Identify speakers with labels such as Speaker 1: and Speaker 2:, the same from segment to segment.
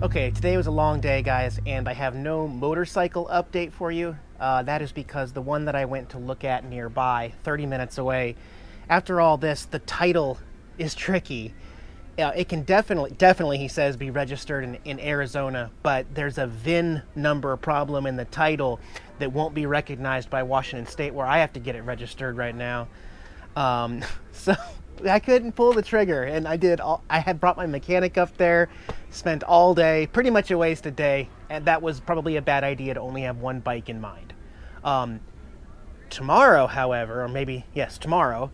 Speaker 1: Okay, today was a long day, guys, and I have no motorcycle update for you. That is because the one that I went to look at nearby, 30 minutes away, after all this, the title is tricky. It can definitely, he says, be registered in Arizona, but there's a VIN number problem in the title that won't be recognized by Washington State, where I have to get it registered right now. So I couldn't pull the trigger, and I had brought my mechanic up there, spent all day, pretty much a wasted day, and that was probably a bad idea to only have one bike in mind. Tomorrow, however, or maybe, yes, tomorrow,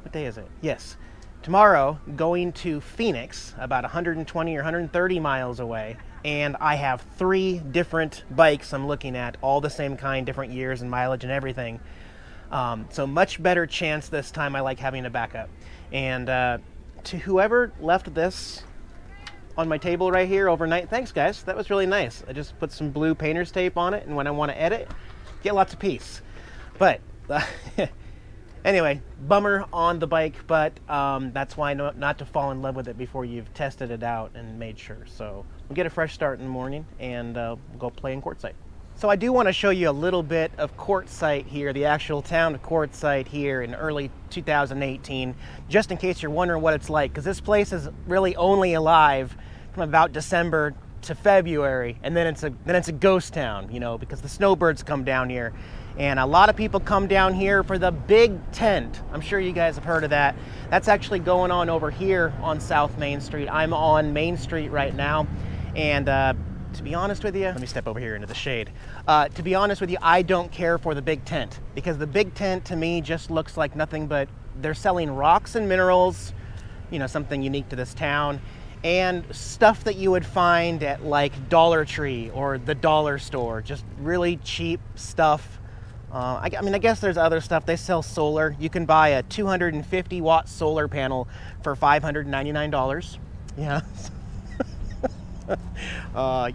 Speaker 1: what day is it? Yes, tomorrow, going to Phoenix, about 120 or 130 miles away, and I have 3 different bikes I'm looking at, all the same kind, different years and mileage and everything. So much better chance this time. I like having a backup. And to whoever left this on my table right here overnight, thanks guys, that was really nice. I just put some blue painter's tape on it, and when I want to edit, get lots of peace. But anyway, bummer on the bike, but that's why not to fall in love with it before you've tested it out and made sure. So we'll get a fresh start in the morning, and we'll go play in Quartzsite. So I do want to show you a little bit of Quartzsite here, the actual town of Quartzsite here in early 2018, just in case you're wondering what it's like, because this place is really only alive from about December to February, and then it's a ghost town, you know, because the snowbirds come down here, and a lot of people come down here for the big tent. I'm sure you guys have heard of that. That's actually going on over here on South Main Street. I'm on Main Street right now, and to be honest with you, let me step over here into the shade. To be honest with you, I don't care for the big tent, because the big tent to me just looks like nothing but they're selling rocks and minerals, you know, something unique to this town, and stuff that you would find at like Dollar Tree or the dollar store, just really cheap stuff. I mean, I guess there's other stuff. They sell solar. You can buy a 250 watt solar panel for $599. Yeah.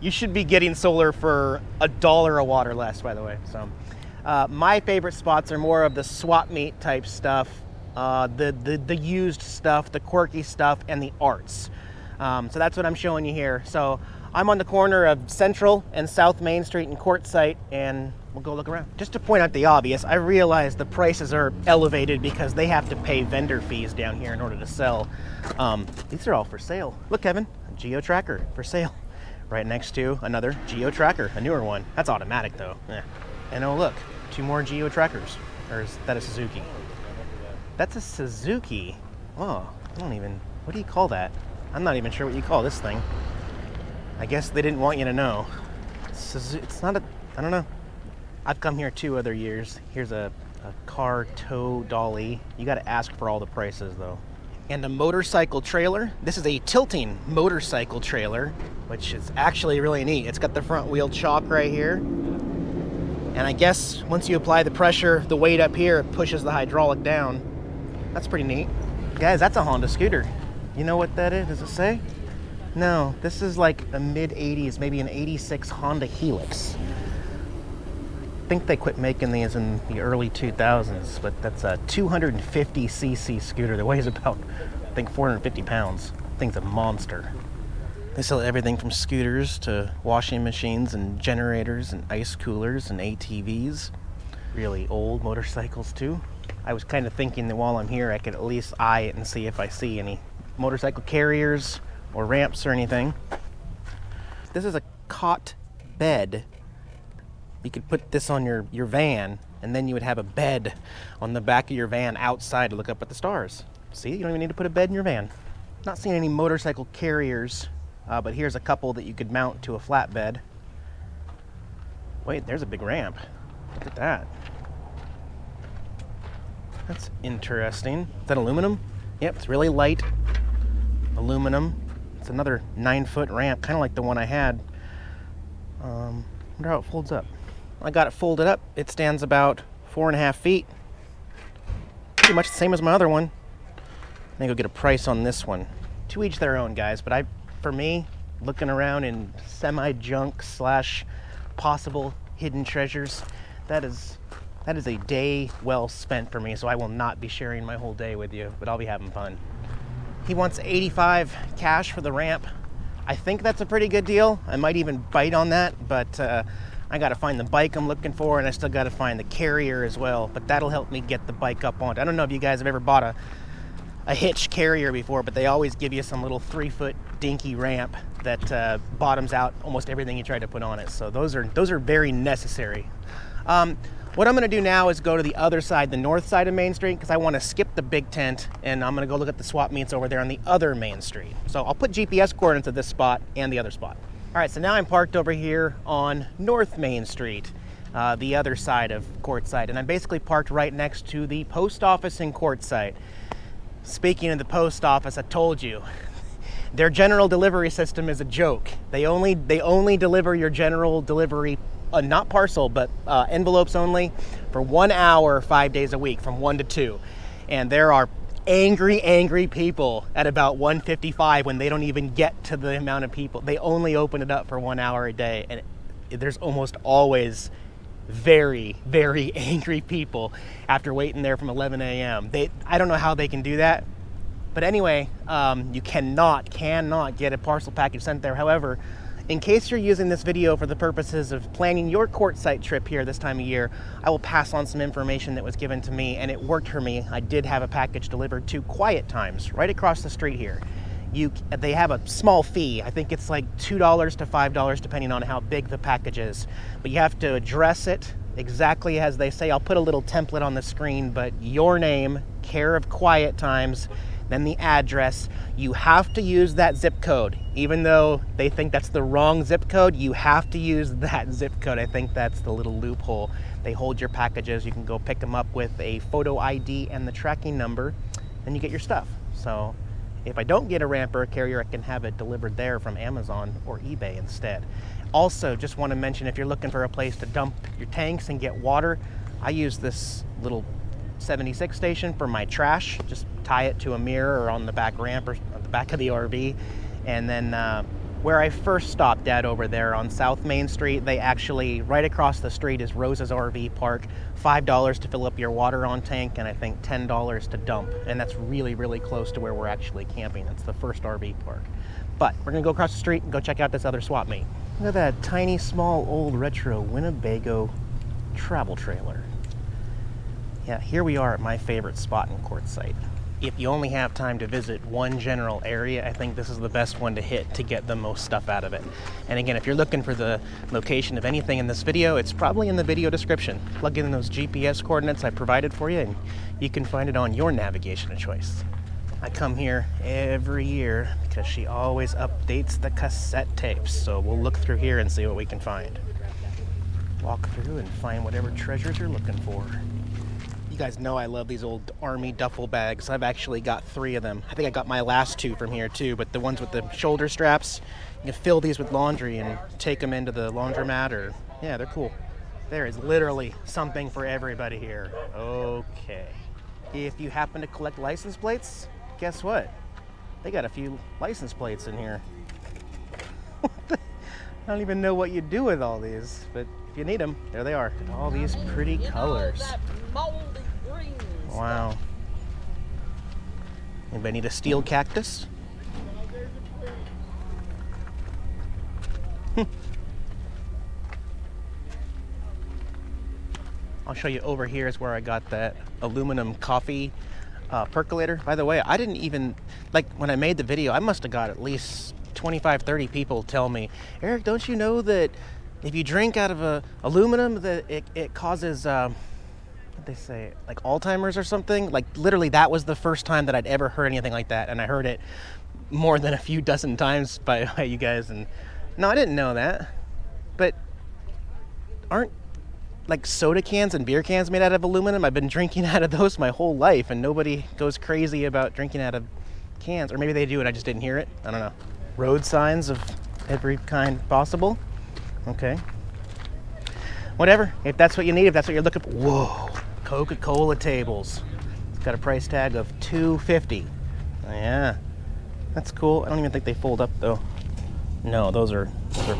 Speaker 1: You should be getting solar for $1 a watt or less, by the way. So my favorite spots are more of the swap meet type stuff, the used stuff, the quirky stuff, and the arts. So that's what I'm showing you here. So I'm on the corner of Central and South Main Street in Quartzsite, and we'll go look around. Just to point out the obvious, I realize the prices are elevated because they have to pay vendor fees down here in order to sell. These are all for sale. Look, Kevin, a Geo Tracker for sale. Right next to another Geo Tracker, a newer one. That's automatic though. And oh look, 2 more Geo Trackers. Or is that a Suzuki? That's a Suzuki. Oh, what do you call that? I'm not even sure what you call this thing. I guess they didn't want you to know. It's not I don't know. I've come here 2 other years. Here's a car tow dolly. You gotta ask for all the prices though. And a motorcycle trailer. This is a tilting motorcycle trailer, which is actually really neat. It's got the front wheel chock right here. And I guess once you apply the pressure, the weight up here, it pushes the hydraulic down. That's pretty neat. Guys, that's a Honda scooter. You know what that is? Does it say? No, this is like a mid-80s, maybe an 86 Honda Helix. I think they quit making these in the early 2000s, but that's a 250cc scooter that weighs about, I think, 450 pounds. The thing's a monster. They sell everything from scooters to washing machines and generators and ice coolers and ATVs. Really old motorcycles too. I was kind of thinking that while I'm here, I could at least eye it and see if I see any motorcycle carriers or ramps or anything. This is a cot bed. You could put this on your van, and then you would have a bed on the back of your van outside to look up at the stars. See, you don't even need to put a bed in your van. Not seeing any motorcycle carriers, but here's a couple that you could mount to a flatbed. Wait, there's a big ramp. Look at that. That's interesting. Is that aluminum? Yep, it's really light aluminum. It's another 9-foot ramp, kind of like the one I had. Wonder how it folds up. I got it folded up. It stands about 4.5 feet. Pretty much the same as my other one. I think I'll get a price on this one. To each their own, guys, but for me, looking around in semi-junk / possible hidden treasures, that is a day well spent for me, so I will not be sharing my whole day with you, but I'll be having fun. He wants $85 cash for the ramp. I think that's a pretty good deal. I might even bite on that, but I got to find the bike I'm looking for, and I still got to find the carrier as well. But that'll help me get the bike up on. I don't know if you guys have ever bought a hitch carrier before, but they always give you some little 3-foot dinky ramp that bottoms out almost everything you try to put on it. So those are very necessary. What I'm going to do now is go to the other side, the north side of Main Street, because I want to skip the big tent, and I'm going to go look at the swap meets over there on the other Main Street. So I'll put GPS coordinates of this spot and the other spot. All right, so now I'm parked over here on North Main Street, the other side of Quartzsite, and I'm basically parked right next to the post office in Quartzsite. Speaking of the post office, I told you, their general delivery system is a joke. They only deliver your general delivery, not parcel, but envelopes only, for 1 hour, 5 days a week, from 1 to 2. And there are angry people at about 1:55 when they don't even get to the amount of people. They only open it up for 1 hour a day, and there's almost always very angry people after waiting there from 11 a.m. I don't know how they can do that. But anyway, you cannot get a parcel package sent there. However, in case you're using this video for the purposes of planning your Quartzsite trip here this time of year, I will pass on some information that was given to me, and it worked for me. I did have a package delivered to Quiet Times, right across the street here. They have a small fee. I think it's like $2 to $5, depending on how big the package is. But you have to address it exactly as they say. I'll put a little template on the screen, but your name, care of Quiet Times, then the address. You have to use that zip code. Even though they think that's the wrong zip code, you have to use that zip code. I think that's the little loophole. They hold your packages. You can go pick them up with a photo ID and the tracking number, and you get your stuff. So if I don't get a ramp or a carrier, I can have it delivered there from Amazon or eBay instead. Also, just want to mention, if you're looking for a place to dump your tanks and get water, I use this little 76 station for my trash. Just tie it to a mirror or on the back ramp or on the back of the RV. And then where I first stopped at over there on South Main Street, they actually, right across the street is Rose's RV Park. $5 to fill up your water on tank, and I think $10 to dump. And that's really close to where we're actually camping. That's the first RV park. But we're gonna go across the street and go check out this other swap meet. Look at that tiny, small, old, retro Winnebago travel trailer. Yeah, here we are at my favorite spot in Quartzsite. If you only have time to visit one general area, I think this is the best one to hit to get the most stuff out of it. And again, if you're looking for the location of anything in this video, it's probably in the video description. Plug in those GPS coordinates I provided for you, and you can find it on your navigation of choice. I come here every year because she always updates the cassette tapes. So we'll look through here and see what we can find. Walk through and find whatever treasures you're looking for. You guys know I love these old army duffel bags. I've actually got 3 of them. I think I got my last 2 from here too, but the ones with the shoulder straps, you can fill these with laundry and take them into the laundromat, or, yeah, they're cool. There is literally something for everybody here. Okay. If you happen to collect license plates, guess what? They got a few license plates in here. I don't even know what you do with all these, but if you need them, there they are. All these pretty colors. Wow. Anybody need a steel cactus? I'll show you over here is where I got that aluminum coffee percolator. By the way, I didn't even, like, when I made the video, I must have got at least 25, 30 people tell me, Eric, don't you know that if you drink out of aluminum that it causes what they say, like Alzheimer's or something? Like, literally, that was the first time that I'd ever heard anything like that, and I heard it more than a few dozen times by you guys. And no, I didn't know that. But aren't like soda cans and beer cans made out of aluminum? I've been drinking out of those my whole life, and nobody goes crazy about drinking out of cans. Or maybe they do and I just didn't hear it. I don't know. Road signs of every kind possible. Okay. Whatever. If that's what you need, if that's what you're looking for. Whoa. Coca-Cola tables. It's got a price tag of $2.50. Yeah. That's cool. I don't even think they fold up though. No, those are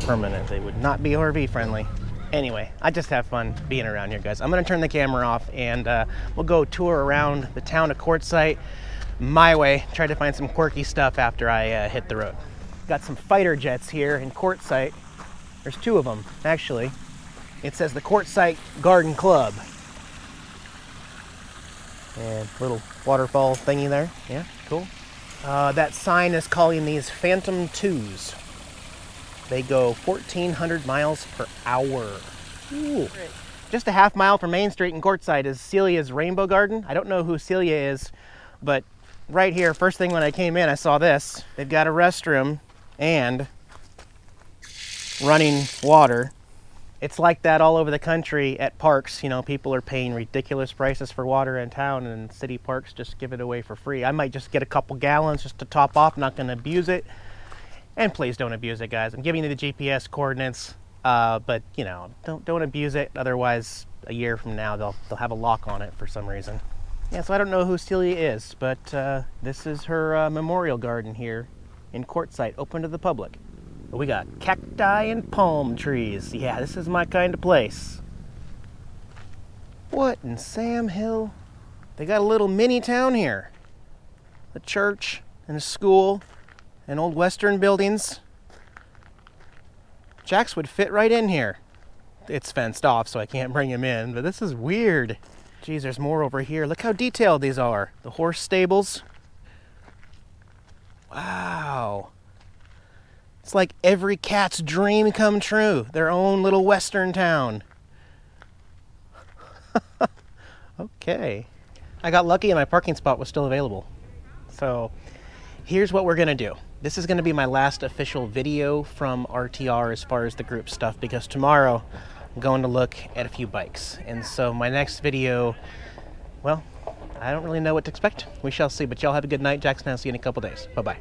Speaker 1: permanent. They would not be RV friendly. Anyway, I just have fun being around here, guys. I'm going to turn the camera off, and we'll go tour around the town of Quartzsite my way, try to find some quirky stuff after I hit the road. Got some fighter jets here in Quartzsite. There's two of them, actually. It says the Quartzsite Garden Club. And little waterfall thingy there. Yeah, cool. That sign is calling these Phantom 2s. They go 1,400 miles per hour. Ooh. Just a half mile from Main Street in Quartzsite is Celia's Rainbow Garden. I don't know who Celia is, but right here, first thing when I came in, I saw this. They've got a restroom and running water. It's like that all over the country at parks. You know, people are paying ridiculous prices for water in town, and city parks just give it away for free. I might just get a couple gallons just to top off, not going to abuse it. And please don't abuse it, guys. I'm giving you the GPS coordinates, but you know, don't abuse it. Otherwise, a year from now, they'll have a lock on it for some reason. Yeah, so I don't know who Celia is, but this is her memorial garden here in Quartzsite, open to the public. We got cacti and palm trees. Yeah, this is my kind of place. What in Sam Hill? They got a little mini town here. A church and a school and old Western buildings. Jax would fit right in here. It's fenced off, so I can't bring him in, but this is weird. Geez, there's more over here. Look how detailed these are. The horse stables. Wow. It's like every cat's dream come true. Their own little Western town. Okay. I got lucky and my parking spot was still available. So here's what we're gonna do. This is gonna be my last official video from RTR as far as the group stuff, because tomorrow I'm going to look at a few bikes. And so my next video, well, I don't really know what to expect. We shall see, but y'all have a good night. Jackson, I'll see you in a couple days. Bye-bye.